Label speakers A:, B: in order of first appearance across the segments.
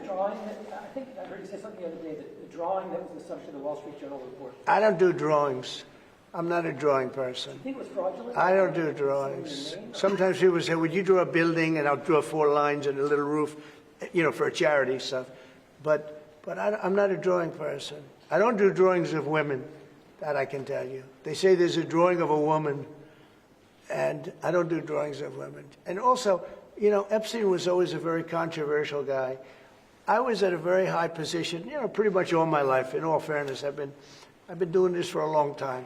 A: drawing that, I think I heard you say something the other day, that the drawing that was the subject of the Wall Street Journal report?
B: I don't do drawings. I'm not a drawing person.
A: You think it was fraudulent?
B: I don't do drawings. Sometimes people say, would you draw a building? And I'll draw 4 lines and a little roof, you know, for a charity stuff. But I'm not a drawing person. I don't do drawings of women, that I can tell you. They say there's a drawing of a woman, and I don't do drawings of women. And also, you know, Epstein was always a very controversial guy. I was at a very high position, you know, pretty much all my life. In all fairness, I've been doing this for a long time.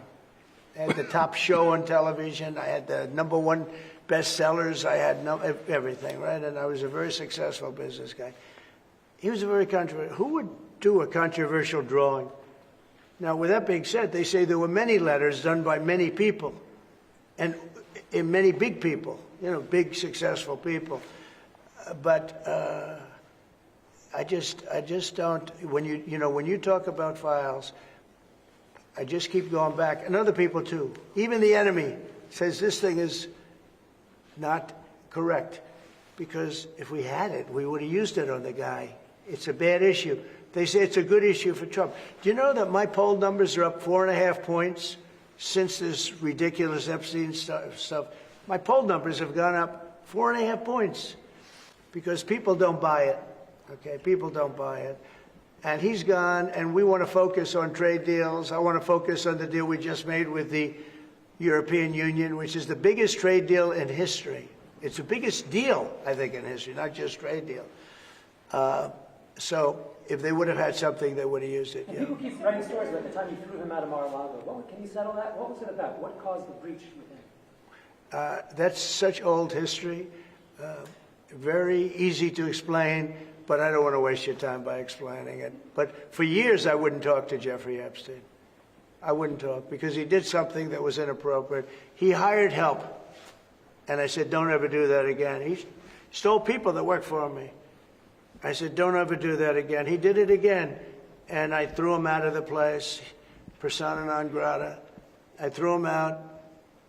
B: I had the top show on television. I had the #1 bestsellers. I had everything, right? And I was a very successful business guy. He was a very controversial. Who would do a controversial drawing? Now, with that being said, they say there were many letters done by many people, and many big people, you know, big successful people. But I just don't. When you talk about files, I just keep going back, and other people too. Even the enemy says this thing is not correct, because if we had it, we would have used it on the guy. It's a bad issue. They say it's a good issue for Trump. Do you know that my poll numbers are up 4.5 points since this ridiculous Epstein stuff? My poll numbers have gone up 4.5 points because people don't buy it. Okay, people don't buy it. And he's gone, and we want to focus on trade deals. I want to focus on the deal we just made with the European Union, which is the biggest trade deal in history. It's the biggest deal, I think, in history, not just trade deal. So if they would have had something, they would have used it.
A: And people keep writing stories about the time you threw him out of Mar-a-Lago. Can you settle that? What was it about? What caused the breach with him?
B: That's such old history, very easy to explain, but I don't want to waste your time by explaining it. But for years, I wouldn't talk to Jeffrey Epstein. I wouldn't talk because he did something that was inappropriate. He hired help, and I said, don't ever do that again. He stole people that worked for me. I said, don't ever do that again. He did it again, and I threw him out of the place, persona non grata. I threw him out,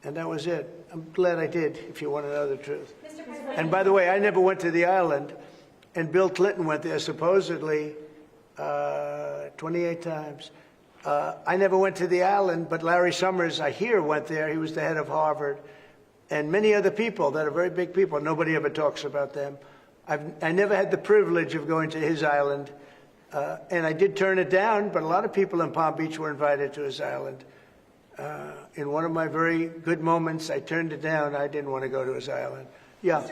B: and that was it. I'm glad I did, if you want to know the truth. And by the way, I never went to the island, and Bill Clinton went there supposedly 28 times. I never went to the island, but Larry Summers, I hear, went there. He was the head of Harvard. And many other people that are very big people. Nobody ever talks about them. I never had the privilege of going to his island. And I did turn it down, but a lot of people in Palm Beach were invited to his island. In one of my very good moments, I turned it down. I didn't want to go to his island. Yeah.